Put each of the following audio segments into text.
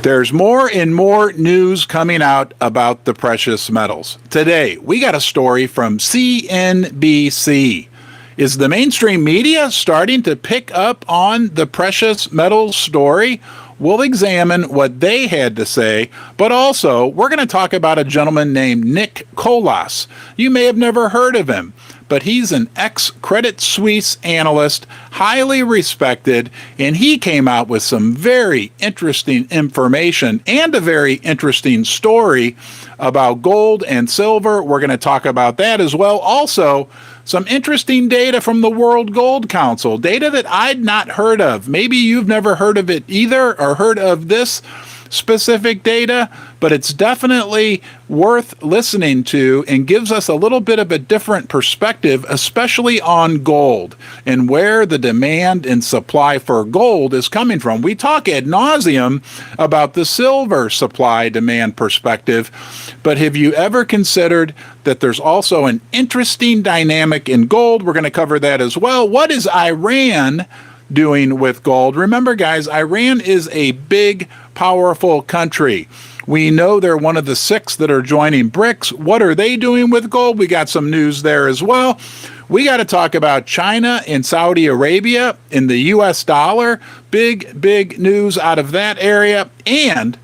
There's more and more news coming out about the precious metals. Today, we got a story from CNBC. Is the mainstream media starting to pick up on the precious metals story? We'll examine what they had to say, but also we're going to talk about a gentleman named Nick Colas. You may have never heard of him, but he's an ex-Credit Suisse analyst, highly respected, and he came out with some very interesting information and a very interesting story about gold and silver. We're going to talk about that as well. Also, some interesting data from the World Gold Council, data that I'd not heard of. Maybe you've never heard of it either or heard of this specific data, but it's definitely worth listening to and gives us a little bit of a different perspective, especially on gold and where the demand and supply for gold is coming from. We talk ad nauseum about the silver supply demand perspective, but have you ever considered that there's also an interesting dynamic in gold? We're going to cover that as well. What is Iran doing with gold? Remember, guys, Iran is a big, powerful country. We know they're one of the 6 that are joining BRICS. What are they doing with gold? We got some news there as well. We got to talk about China and Saudi Arabia and the U.S. dollar. Big news out of that area. And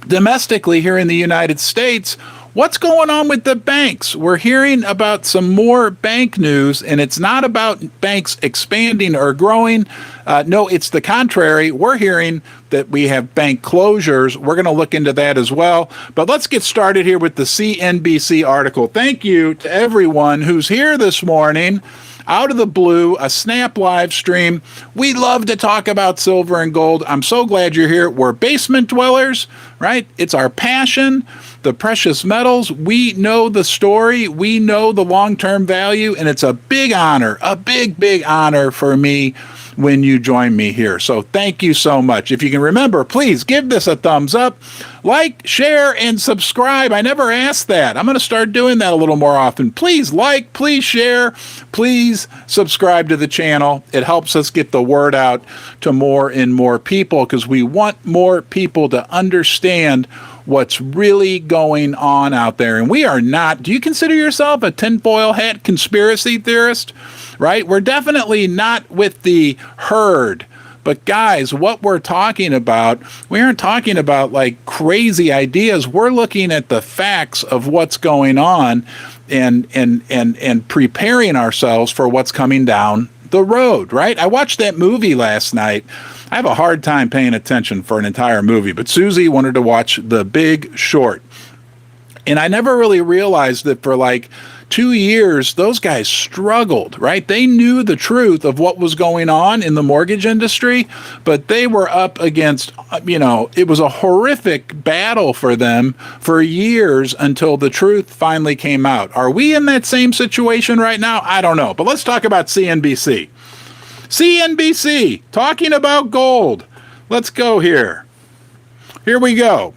domestically here in the United States, what's going on with the banks? We're hearing about some more bank news, and it's not about banks expanding or growing. No, it's the contrary. We're hearing that we have bank closures. We're going to look into that as well. But let's get started here with the CNBC article. Thank you to everyone who's here this morning. Out of the blue, a snap live stream. We love to talk about silver and gold. I'm so glad you're here. We're basement dwellers, right? It's our passion, the precious metals. We know the story. We know the long-term value, and it's a big honor, a big honor for me when you join me here. So thank you so much. If you can remember, please give this a thumbs up, like, share, and subscribe. I never asked that. I'm going to start doing that a little more often. Please like, please share, please subscribe to the channel. It helps us get the word out to more and more people because we want more people to understand what's really going on out there. And we are not, do you consider yourself a tinfoil hat conspiracy theorist? Right? We're definitely not with the herd. But guys, what we're talking about, we aren't talking about like crazy ideas. We're looking at the facts of what's going on and preparing ourselves for what's coming down the road, right? I watched that movie last night. I have a hard time paying attention for an entire movie, but Susie wanted to watch The Big Short. And I never really realized that for like 2 years, those guys struggled, right? They knew the truth of what was going on in the mortgage industry, but they were up against, it was a horrific battle for them for years until the truth finally came out. Are we in that same situation right now? I don't know. But let's talk about CNBC. CNBC, talking about gold. Let's go here. Here we go.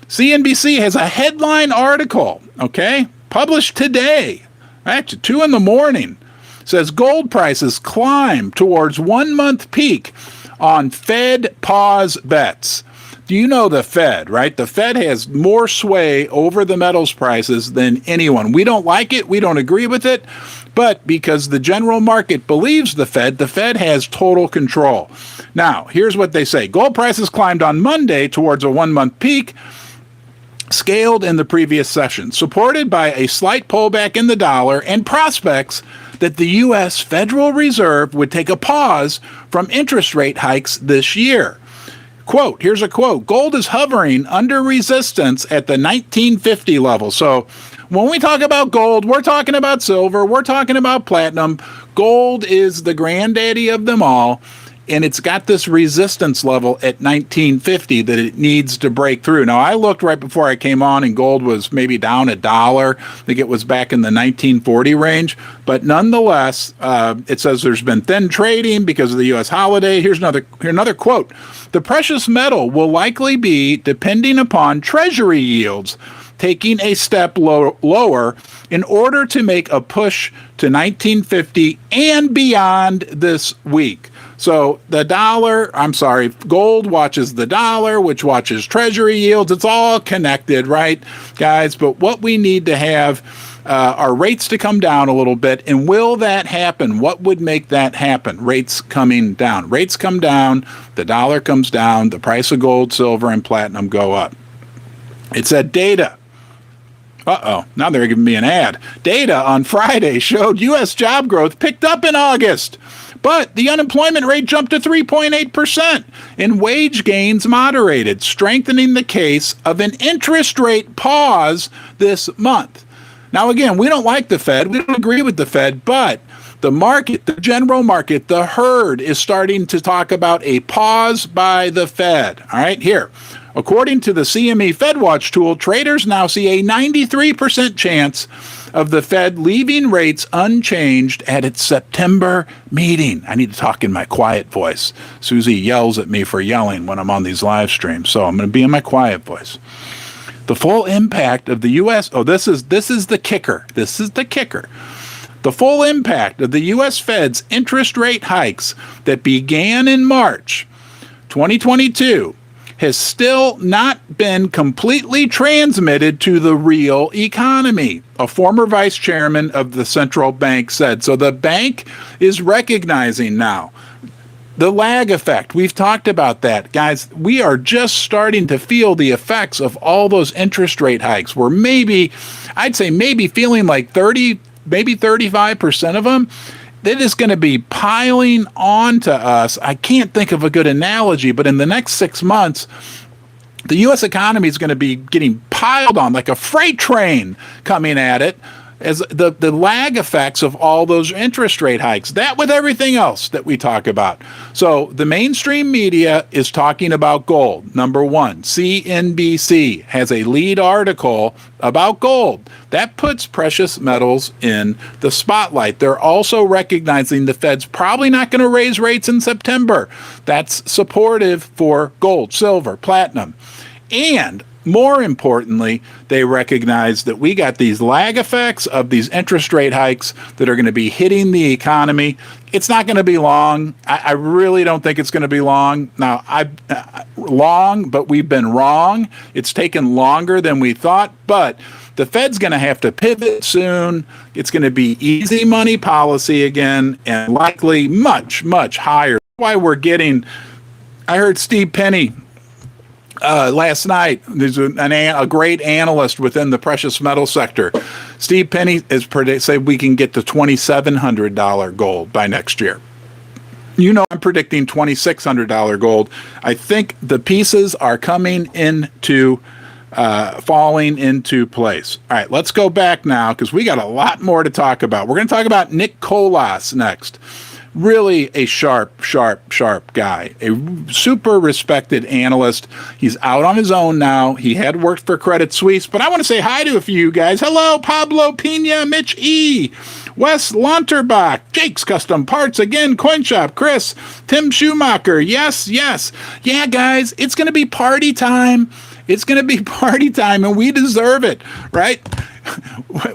CNBC has a headline article, okay? Published today, actually 2 a.m, says gold prices climb towards 1-month peak on Fed pause bets. Do you know the Fed, right? The Fed has more sway over the metals prices than anyone. We don't like it. We don't agree with it. But because the general market believes the Fed has total control. Now, here's what they say. Gold prices climbed on Monday towards a 1-month peak, scaled in the previous session, supported by a slight pullback in the dollar and prospects that the U.S. Federal Reserve would take a pause from interest rate hikes this year. Quote, here's a quote, gold is hovering under resistance at the 1950 level. So when we talk about gold, we're talking about silver, we're talking about platinum. Gold is the granddaddy of them all. And it's got this resistance level at 1950 that it needs to break through. Now, I looked right before I came on, and gold was maybe down $1. I think it was back in the 1940 range. But nonetheless, it says there's been thin trading because of the U.S. holiday. Here's another quote. The precious metal will likely be depending upon treasury yields taking a step lower in order to make a push to 1950 and beyond this week. So gold watches the dollar, which watches treasury yields. It's all connected, right, guys? But what we need to have are rates to come down a little bit. And will that happen? What would make that happen? Rates coming down. Rates come down, the dollar comes down, the price of gold, silver, and platinum go up. It said data. Now they're giving me an ad. Data on Friday showed U.S. job growth picked up in August, but the unemployment rate jumped to 3.8% and wage gains moderated, strengthening the case of an interest rate pause this month. Now, again, we don't like the Fed. We don't agree with the Fed, but the market, the general market, the herd is starting to talk about a pause by the Fed. All right, here. According to the CME FedWatch tool, traders now see a 93% chance of the Fed leaving rates unchanged at its September meeting. I need to talk in my quiet voice. Susie yells at me for yelling when I'm on these live streams, so I'm going to be in my quiet voice. The full impact of the U.S. This is the kicker. This is the kicker. The full impact of the U.S. Fed's interest rate hikes that began in March 2022 has still not been completely transmitted to the real economy, a former vice chairman of the central bank said. So the bank is recognizing now the lag effect. We've talked about that. Guys, we are just starting to feel the effects of all those interest rate hikes. We're I'd say maybe feeling like 30, maybe 35% of them. That is going to be piling on to us. I can't think of a good analogy, but in the next 6 months, the U.S. economy is going to be getting piled on like a freight train coming at it as the lag effects of all those interest rate hikes. That with everything else that we talk about. So the mainstream media is talking about gold. Number one, CNBC has a lead article about gold. That puts precious metals in the spotlight. They're also recognizing the Fed's probably not going to raise rates in September. That's supportive for gold, silver, platinum. And more importantly, they recognize that we got these lag effects of these interest rate hikes that are going to be hitting the economy. It's not going to be long. I really don't think it's going to be long. Now, but we've been wrong. It's taken longer than we thought, but the Fed's going to have to pivot soon. It's going to be easy money policy again, and likely much, much higher. That's why we're getting, I heard Steve Penny last night. There's a great analyst within the precious metal sector. Steve Penny said we can get to $2,700 gold by next year. You know, I'm predicting $2,600 gold. I think the pieces are coming into falling into place. All right, let's go back now because we got a lot more to talk about. We're going to talk about Nick Kolas next. Really a sharp guy, a super respected analyst. He's out on his own now. He had worked for Credit Suisse, but I want to say hi to a few guys. Hello, Pablo Pina, Mitch E., Wes Lauterbach, Jake's Custom Parts again, CoinShop, Chris, Tim Schumacher. Yes. Yeah, guys, it's going to be party time. It's going to be party time, and we deserve it, right?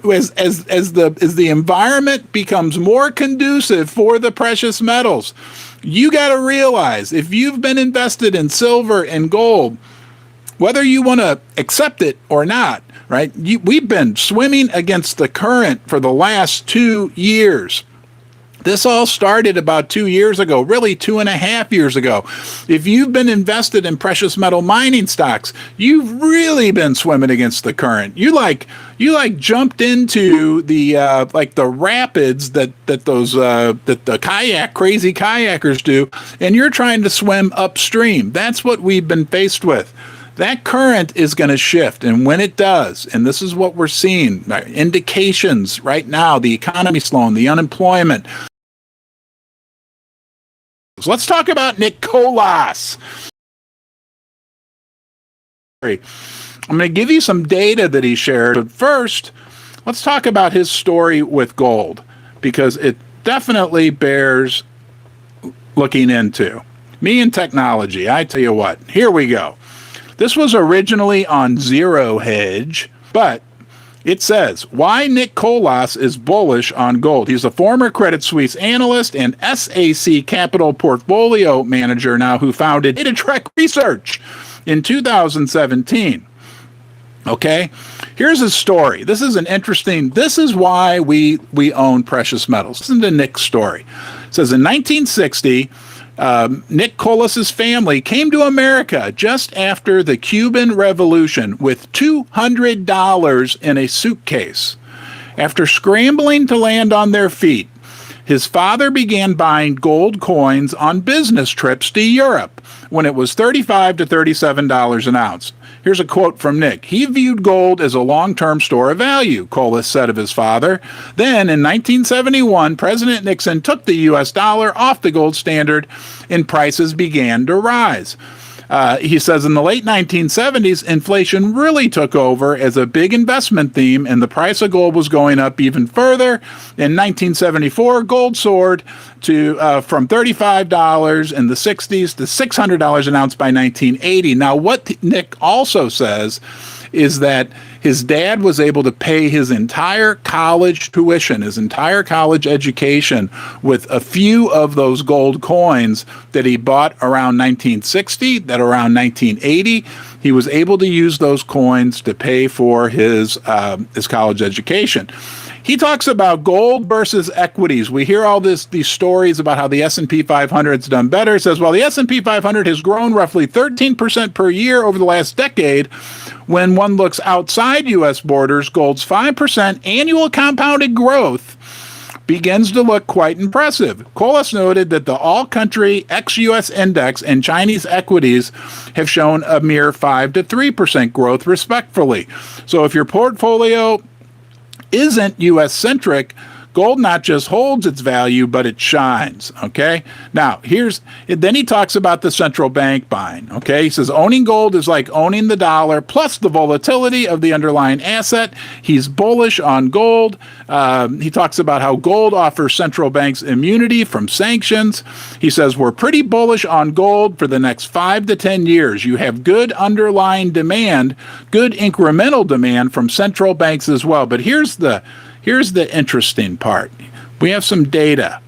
As the environment becomes more conducive for the precious metals, you got to realize if you've been invested in silver and gold, whether you want to accept it or not, right? We've been swimming against the current for the last 2 years. This all started about 2 years ago, really 2.5 years ago. If you've been invested in precious metal mining stocks, you've really been swimming against the current. You jumped into the the rapids that the crazy kayakers do, and you're trying to swim upstream. That's what we've been faced with. That current is going to shift, and when it does, and this is what we're seeing, indications right now, the economy slowing, the unemployment. So let's talk about Nick Kolas. I'm going to give you some data that he shared, but first, let's talk about his story with gold, because it definitely bears looking into. Me and technology, I tell you what, here we go. This was originally on Zero Hedge, but It says, why Nick Colas is bullish on gold. He's a former Credit Suisse analyst and SAC Capital portfolio manager now who founded Data Trek Research in 2017. Okay, here's his story. This is why we own precious metals. Listen to Nick's story. It says in 1960, Nick Colas's family came to America just after the Cuban Revolution with $200 in a suitcase. After scrambling to land on their feet, his father began buying gold coins on business trips to Europe when it was $35 to $37 an ounce. Here's a quote from Nick. He viewed gold as a long-term store of value, Colas said of his father. Then, in 1971, President Nixon took the U.S. dollar off the gold standard and prices began to rise. He says in the late 1970s, inflation really took over as a big investment theme, and the price of gold was going up even further. In 1974, gold soared to from $35 in the 60s to $600 an ounce by 1980. Now, what Nick also says is that his dad was able to pay his entire college tuition, his entire college education, with a few of those gold coins that he bought around 1960, that around 1980, he was able to use those coins to pay for his college education. He talks about gold versus equities. We hear all these stories about how the S&P 500 has done better. It says, well, the S&P 500 has grown roughly 13% per year over the last decade. When one looks outside U.S. borders, gold's 5% annual compounded growth begins to look quite impressive. Colas noted that the all-country ex-U.S. index and Chinese equities have shown a mere 5 to 3% growth, respectively. So if your portfolio isn't U.S.-centric, gold not just holds its value, but it shines, okay? Now, then he talks about the central bank buying, okay? He says, owning gold is like owning the dollar plus the volatility of the underlying asset. He's bullish on gold. He talks about how gold offers central banks immunity from sanctions. He says, we're pretty bullish on gold for the next 5 to 10 years. You have good underlying demand, good incremental demand from central banks as well. But here's the interesting part. We have some data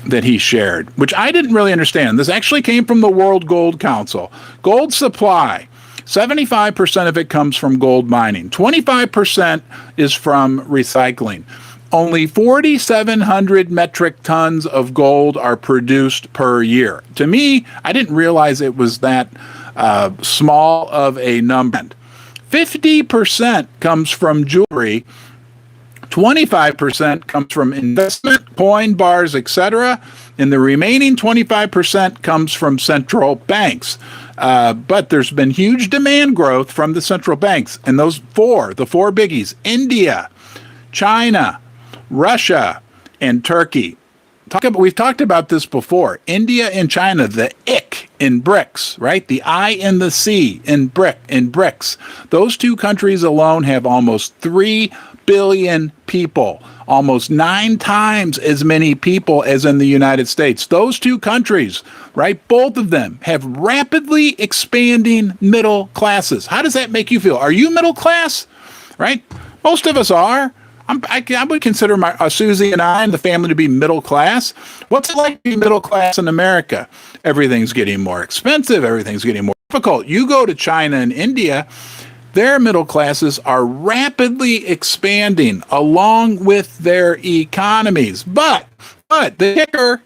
that he shared, which I didn't really understand. This actually came from the World Gold Council. Gold supply, 75% of it comes from gold mining. 25% is from recycling. Only 4,700 metric tons of gold are produced per year. To me, I didn't realize it was that small of a number. 50% comes from jewelry. 25% comes from investment, coin bars, etc., and the remaining 25% comes from central banks. But there's been huge demand growth from the central banks, and the four biggies: India, China, Russia, and Turkey. We've talked about this before. India and China, the ick in BRICS, right? The I and the C in BRICS. Those two countries alone have almost 3 billion people, almost 9 times as many people as in the United States. Those two countries, right? Both of them have rapidly expanding middle classes. How does that make you feel? Are you middle class? Right? Most of us are. I would consider Susie and I and the family to be middle class. What's it like to be middle class in America? Everything's getting more expensive. Everything's getting more difficult. You go to China and India, their middle classes are rapidly expanding along with their economies. But the kicker,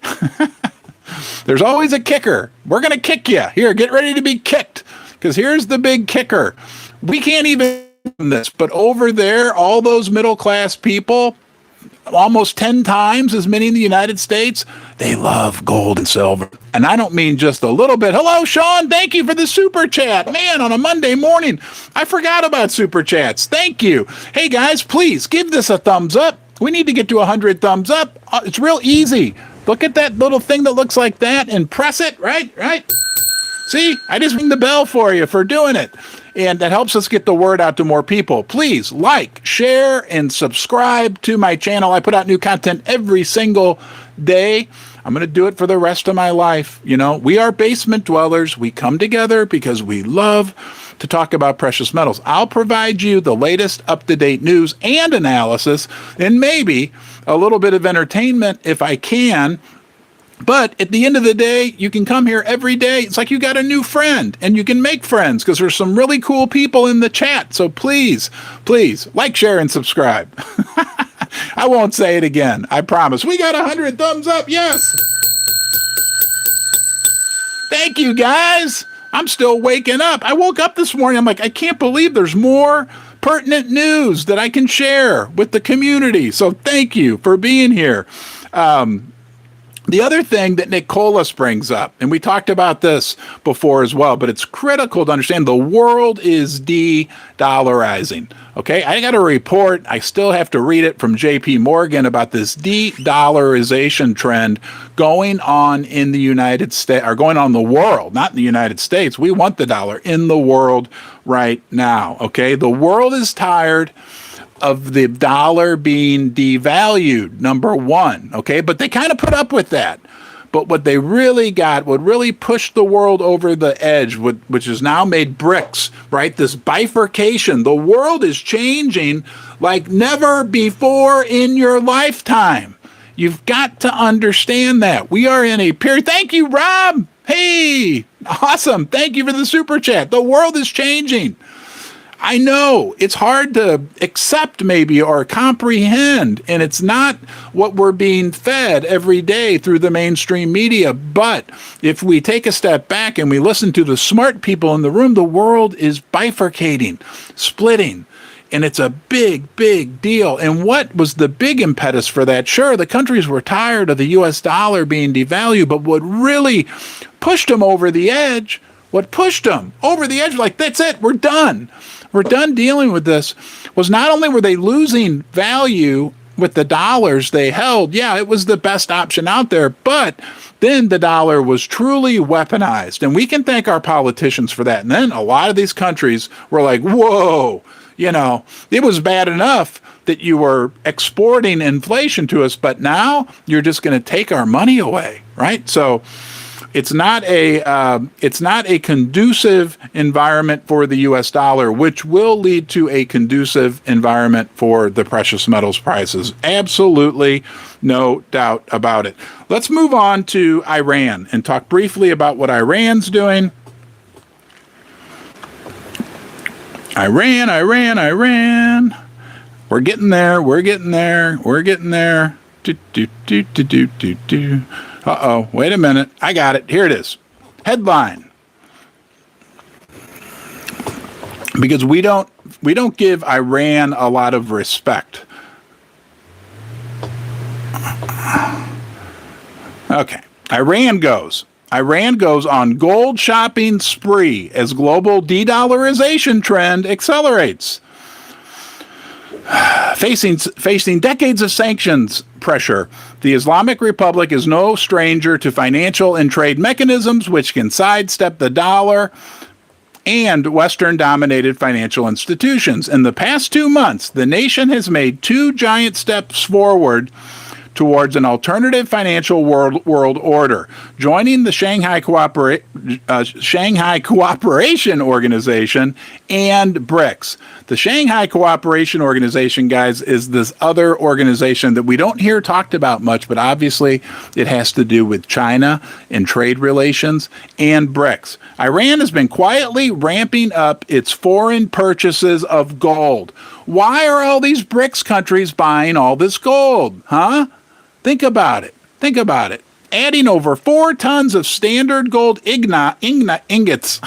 there's always a kicker. We're going to kick you. Here, get ready to be kicked. Because here's the big kicker. We can't even this, but over there, all those middle class people, almost 10 times as many in the United States, they love gold and silver. And I don't mean just a little bit. Hello, Sean. Thank you for the super chat. Man, on a Monday morning, I forgot about super chats. Thank you. Hey, guys, please give this a thumbs up. We need to get to 100 thumbs up. It's real easy. Look at that little thing that looks like that and press it, right? See, I just ring the bell for you for doing it. And that helps us get the word out to more people. Please like, share, and subscribe to my channel. I put out new content every single day. I'm going to do it for the rest of my life. You know, we are basement dwellers. We come together because we love to talk about precious metals. I'll provide you the latest up-to-date news and analysis, and maybe a little bit of entertainment if I can. But at the end of the day, you can come here every day. It's like you got a new friend, and you can make friends because there's some really cool people in the chat. So please, please like, share, and subscribe. I won't say it again. I promise. We got 100 thumbs up. Yes. Thank you, guys. I'm still waking up. I woke up this morning. I'm like, I can't believe there's more pertinent news that I can share with the community. So thank you for being here. The other thing that Nicolas brings up, and we talked about this before as well, but it's critical to understand the world is de-dollarizing. Okay, I got a report. I still have to read it from JP Morgan about this de-dollarization trend going on in the United States, or going on in the world, not in the United States. We want the dollar in the world right now. Okay, the world is tired of the dollar being devalued, number one, okay? But they kind of put up with that. But what they really got, what really pushed the world over the edge, which has now made BRICS, right? This bifurcation. The world is changing like never before in your lifetime. You've got to understand that. We are in a period. Thank you, Rob. Hey, awesome. Thank you for the super chat. The world is changing. I know it's hard to accept maybe or comprehend, and it's not what we're being fed every day through the mainstream media. But if we take a step back and we listen to the smart people in the room, the world is bifurcating, splitting, and it's a big, big deal. And what was the big impetus for that? Sure, the countries were tired of the U.S. dollar being devalued, but what really pushed them over the edge, like, that's it, we're done. We're done dealing with this, was not only were they losing value with the dollars they held, yeah, it was the best option out there, but then the dollar was truly weaponized. And we can thank our politicians for that. And then a lot of these countries were like, whoa, it was bad enough that you were exporting inflation to us, but now you're just going to take our money away, right? So it's not a conducive environment for the U.S. dollar, which will lead to a conducive environment for the precious metals prices. Absolutely no doubt about it. Let's move on to Iran and talk briefly about what Iran's doing. Iran. We're getting there. Uh-oh, wait a minute. I got it. Here it is. Headline. Because we don't give Iran a lot of respect. Okay. Iran goes on gold shopping spree as global de-dollarization trend accelerates. Facing decades of sanctions pressure, the Islamic Republic is no stranger to financial and trade mechanisms which can sidestep the dollar and Western-dominated financial institutions. In the past 2 months, the nation has made 2 giant steps forward towards an alternative financial world order, joining the Shanghai Cooperation Organization and BRICS. The Shanghai Cooperation Organization, guys, is this other organization that we don't hear talked about much, but obviously it has to do with China and trade relations and BRICS. Iran has been quietly ramping up its foreign purchases of gold. Why are all these BRICS countries buying all this gold? Huh? Think about it. Adding over 4 tons of standard gold ingots,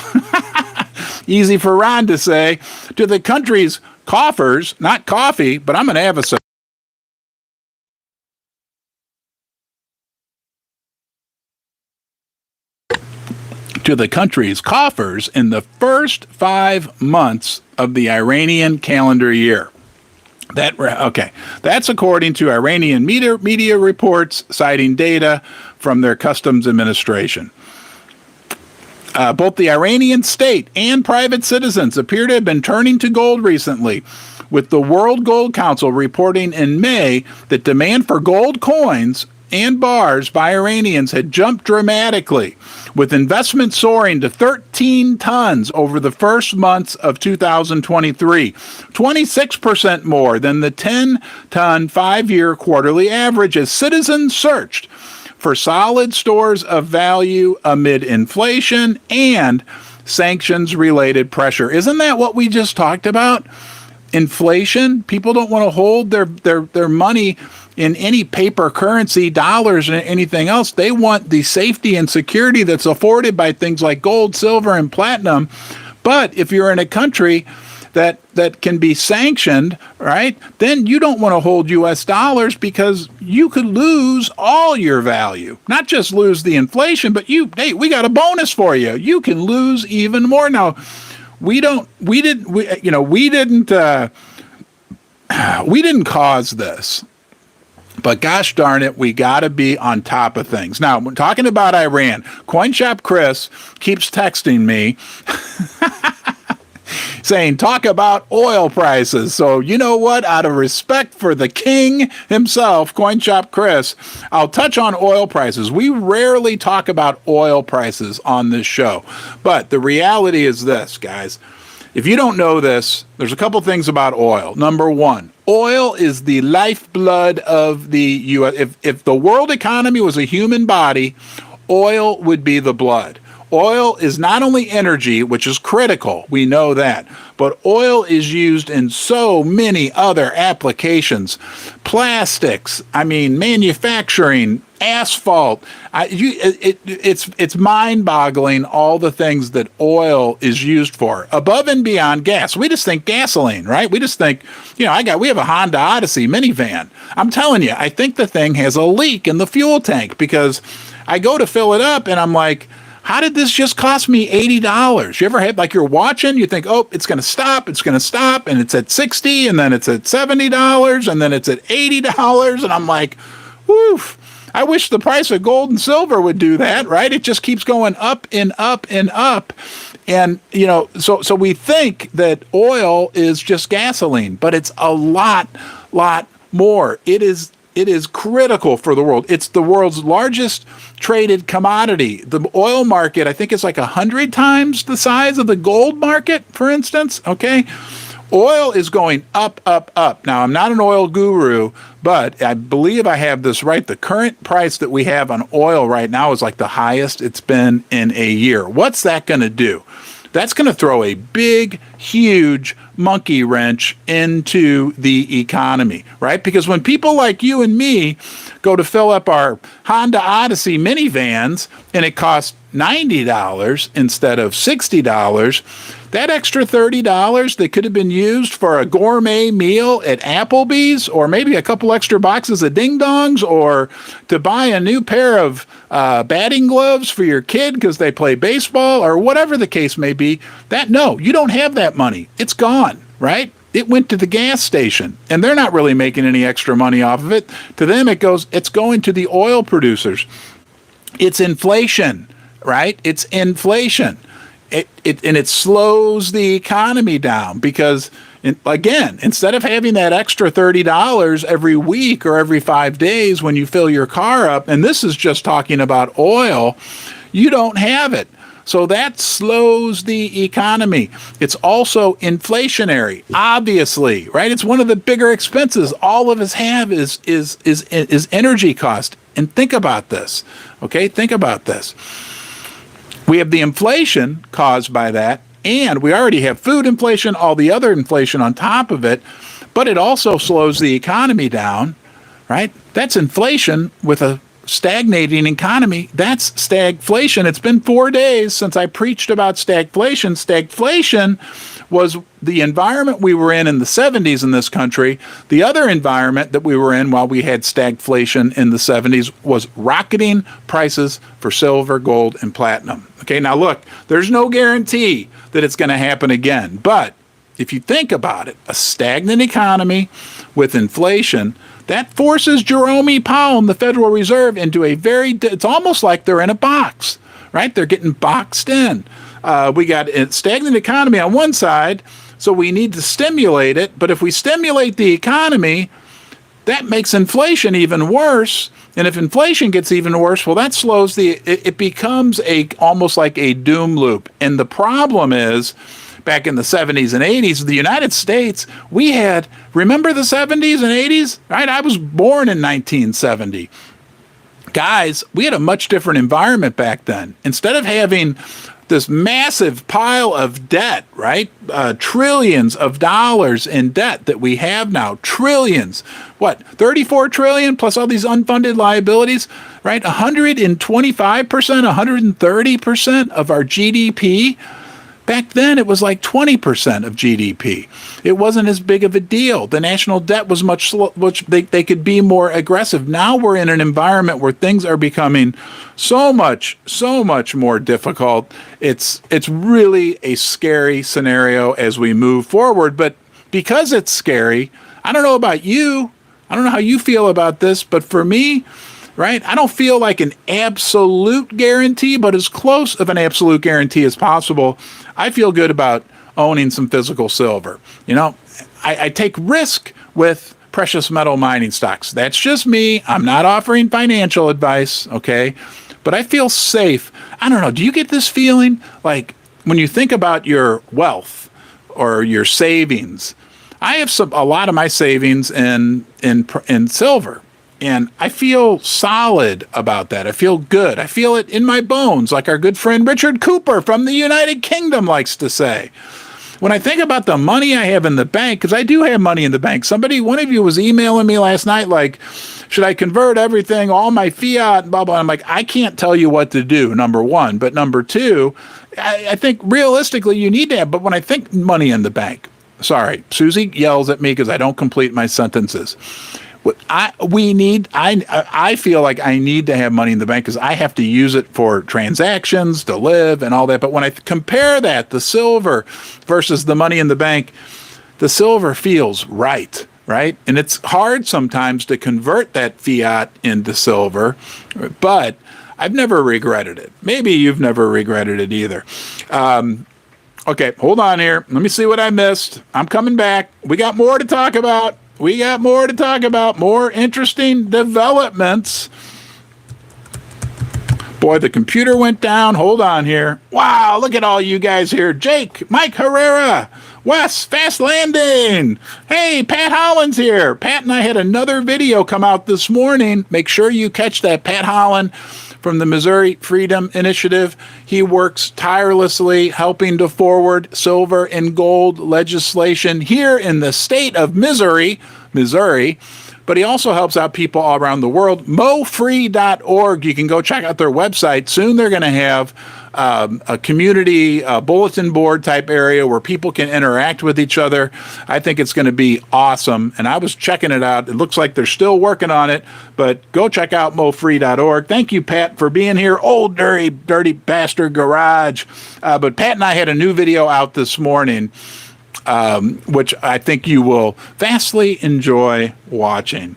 easy for Ron to say, to the country's coffers, not coffee, but I'm going to have a sip. To the country's coffers in the first 5 months of the Iranian calendar year. That's according to Iranian media reports citing data from their customs administration. Both the Iranian state and private citizens appear to have been turning to gold recently, with the World Gold Council reporting in May that demand for gold coins and bars by Iranians had jumped dramatically, with investment soaring to 13 tons over the first months of 2023, 26% more than the 10-ton 5-year quarterly average, as citizens searched for solid stores of value amid inflation and sanctions-related pressure. Isn't that what we just talked about? Inflation. People don't want to hold their money in any paper currency, dollars, or anything else. They want the safety and security that's afforded by things like gold, silver, and platinum. But if you're in a country that can be sanctioned, right, then you don't want to hold U.S. dollars because you could lose all your value. Not just lose the inflation, but we got a bonus for you. You can lose even more. Now, we didn't cause this. But gosh darn it, we got to be on top of things. Now, we're talking about Iran. CoinShop Chris keeps texting me saying, talk about oil prices. So you know what? Out of respect for the king himself, CoinShop Chris, I'll touch on oil prices. We rarely talk about oil prices on this show. But the reality is this, guys. If you don't know this, there's a couple things about oil. Number one, oil is the lifeblood of the U.S. If the world economy was a human body, oil would be the blood. Oil is not only energy, which is critical, we know that, but oil is used in so many other applications. Plastics, manufacturing, asphalt. It's mind-boggling all the things that oil is used for, above and beyond gas. We just think gasoline, right? We just think, we have a Honda Odyssey minivan. I'm telling you, I think the thing has a leak in the fuel tank because I go to fill it up and I'm like, how did this just cost me $80? You ever had, like, you're watching, you think, oh, it's going to stop, and it's at $60, and then it's at $70, and then it's at $80, and I'm like, woof. I wish the price of gold and silver would do that, right? It just keeps going up and up and up. And, so we think that oil is just gasoline, but it's a lot more. It is critical for the world. It's the world's largest traded commodity. The oil market, I think, is like 100 times the size of the gold market, for instance. Okay. Oil is going up, up, up. Now, I'm not an oil guru, but I believe I have this right. The current price that we have on oil right now is like the highest it's been in a year. What's that going to do? That's going to throw a big, huge monkey wrench into the economy, right? Because when people like you and me go to fill up our Honda Odyssey minivans and it costs $90 instead of $60, that extra $30 that could have been used for a gourmet meal at Applebee's, or maybe a couple extra boxes of ding dongs, or to buy a new pair of batting gloves for your kid because they play baseball, or whatever the case may be, you don't have that money. It's gone, right? It went to the gas station, and they're not really making any extra money off of it. To them, it's going to the oil producers. It's inflation, right? It's inflation. It slows the economy down because, again, instead of having that extra $30 every week or every 5 days when you fill your car up, and this is just talking about oil, you don't have it. So that slows the economy. It's also inflationary, obviously, right? It's one of the bigger expenses all of us have is energy cost. And think about this, okay? Think about this. We have the inflation caused by that, and we already have food inflation, all the other inflation on top of it, but it also slows the economy down, right? That's inflation with a stagnating economy. That's stagflation. It's been 4 days since I preached about stagflation. Stagflation was the environment we were in the 70s in this country. The other environment that we were in while we had stagflation in the 70s was rocketing prices for silver, gold, and platinum. Okay, now look, there's no guarantee that it's going to happen again. But if you think about it, a stagnant economy with inflation, that forces Jerome Powell and the Federal Reserve into it's almost like they're in a box, right? They're getting boxed in. We got a stagnant economy on one side, so we need to stimulate it. But if we stimulate the economy, that makes inflation even worse. And if inflation gets even worse, well, that slows it becomes almost like a doom loop. And the problem is, back in the 70s and 80s, the United States, remember the 70s and 80s? Right? I was born in 1970. Guys, we had a much different environment back then. Instead of having this massive pile of debt, right? Trillions of dollars in debt that we have now, trillions. What, 34 trillion plus all these unfunded liabilities, right? 125%, 130% of our GDP. Back then, it was like 20% of GDP. It wasn't as big of a deal. The national debt was they could be more aggressive. Now we're in an environment where things are becoming so much more difficult. It's really a scary scenario as we move forward. But because it's scary, I don't know about you. I don't know how you feel about this, but for me, right, I don't feel like an absolute guarantee, but as close of an absolute guarantee as possible. I feel good about owning some physical silver. You know, I take risk with precious metal mining stocks. That's just me. I'm not offering financial advice, okay? But I feel safe. I don't know. Do you get this feeling like when you think about your wealth or your savings? I have a lot of my savings in silver. And I feel solid about that. I feel good. I feel it in my bones, like our good friend Richard Cooper from the United Kingdom likes to say. When I think about the money I have in the bank, because I do have money in the bank. One of you was emailing me last night like, should I convert everything, all my fiat, blah, blah. I'm like, I can't tell you what to do, number one. But number two, I think realistically you need to have, but when I think money in the bank, sorry, Susie yells at me because I don't complete my sentences. I feel like I need to have money in the bank because I have to use it for transactions, to live, and all that. But when I compare that, the silver versus the money in the bank, the silver feels right? And it's hard sometimes to convert that fiat into silver, but I've never regretted it. Maybe you've never regretted it either. Okay, hold on here. Let me see what I missed. I'm coming back. We got more to talk about. More interesting developments. Boy, the computer went down. Hold on here. Wow, look at all you guys here. Jake, Mike Herrera, Wes, Fast Landing. Hey, Pat Holland's here. Pat and I had another video come out this morning. Make sure you catch that. Pat Holland from the Missouri Freedom Initiative. He works tirelessly helping to forward silver and gold legislation here in the state of Missouri, but he also helps out people all around the world. MoFree.org. You can go check out their website. Soon they're going to have a community bulletin board type area where people can interact with each other. I think it's going to be awesome. And I was checking it out. It looks like they're still working on it, but go check out MoFree.org. Thank you, Pat, for being here. Old dirty bastard garage. But Pat and I had a new video out this morning, which I think you will vastly enjoy watching.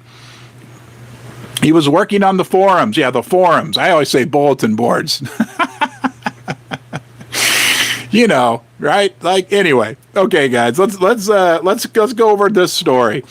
He was working on the forums. Yeah, the forums. I always say bulletin boards. You know, right? Like, anyway. Okay, guys, let's go over this story.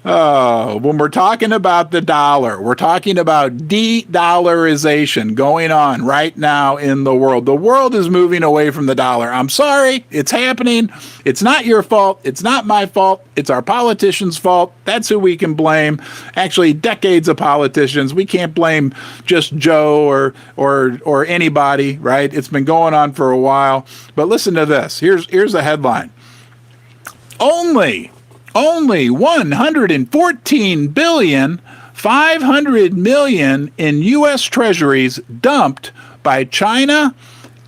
When we're talking about the dollar, we're talking about de-dollarization going on right now in the world. The world is moving away from the dollar. I'm sorry, it's happening. It's not your fault. It's not my fault. It's our politicians' fault. That's who we can blame. Actually, decades of politicians. We can't blame just Joe or anybody, right? It's been going on for a while. But listen to this. Here's the headline. Only 114 billion, 500 million in U.S. treasuries dumped by China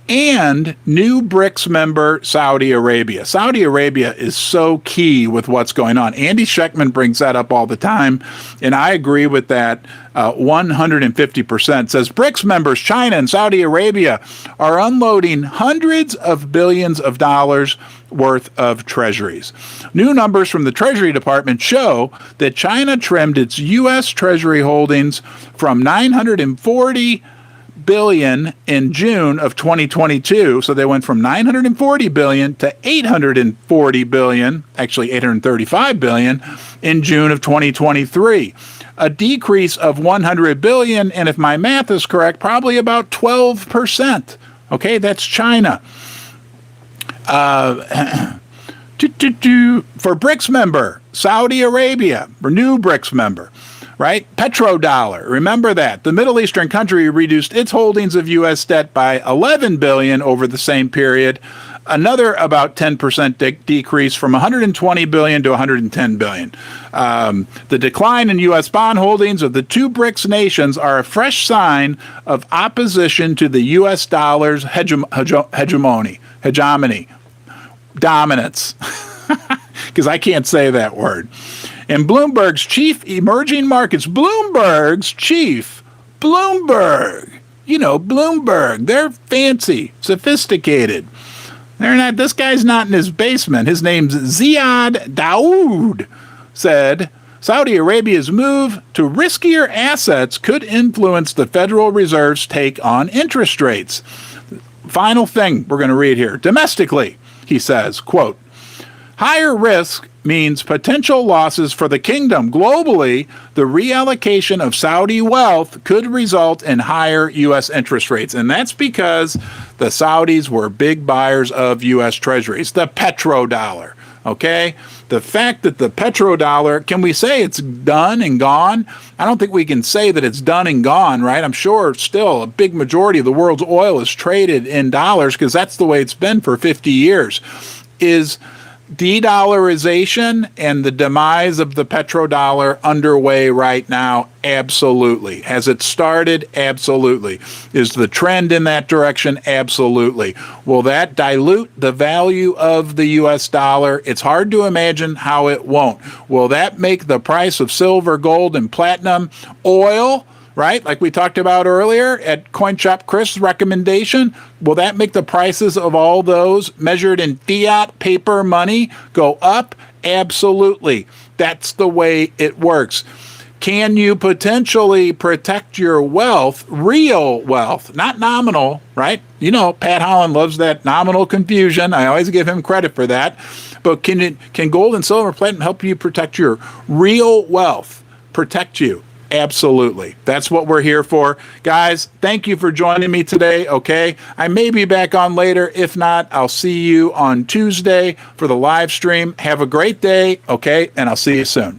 and new BRICS member Saudi Arabia. Saudi Arabia is so key with what's going on. Andy Schectman brings that up all the time, and I agree with that 150%. Says BRICS members China and Saudi Arabia are unloading hundreds of billions of dollars worth of treasuries. New numbers from the Treasury Department show that China trimmed its U.S. Treasury holdings from $940 billion in June of 2022. So they went from 940 billion to 840 billion, actually 835 billion in June of 2023. A decrease of 100 billion, and if my math is correct, probably about 12%. Okay, that's China. For BRICS member, Saudi Arabia, or new BRICS member, right? Petrodollar, remember that. The Middle Eastern country reduced its holdings of U.S. debt by 11 billion over the same period. Another about 10% decrease from 120 billion to 110 billion. The decline in U.S. bond holdings of the two BRICS nations are a fresh sign of opposition to the U.S. dollar's hegemony, dominance, because I can't say that word. And Bloomberg's chief emerging markets, Bloomberg, you know, Bloomberg, they're fancy, sophisticated. They're not, this guy's not in his basement. His name's Ziad Daoud, said Saudi Arabia's move to riskier assets could influence the Federal Reserve's take on interest rates. Final thing we're going to read here. Domestically, he says, quote, higher risk means potential losses for the kingdom. Globally, the reallocation of Saudi wealth could result in higher U.S. interest rates. And that's because the Saudis were big buyers of U.S. treasuries, the petrodollar. Okay? The fact that the petrodollar, can we say it's done and gone? I don't think we can say that it's done and gone, right? I'm sure still a big majority of the world's oil is traded in dollars because that's the way it's been for 50 years. Is de-dollarization and the demise of the petrodollar underway right now? Absolutely. Has it started? Absolutely. Is the trend in that direction? Absolutely. Will that dilute the value of the U.S. dollar? It's hard to imagine how it won't. Will that make the price of silver, gold, and platinum, oil, right, like we talked about earlier at CoinShop Chris' recommendation, will that make the prices of all those measured in fiat paper money go up? Absolutely. That's the way it works. Can you potentially protect your wealth, real wealth, not nominal, right? You know, Pat Holland loves that nominal confusion. I always give him credit for that. But can gold and silver, platinum help you protect your real wealth, protect you? Absolutely. That's what we're here for. Guys, thank you for joining me today, okay? I may be back on later. If not, I'll see you on Tuesday for the live stream. Have a great day, okay? And I'll see you soon.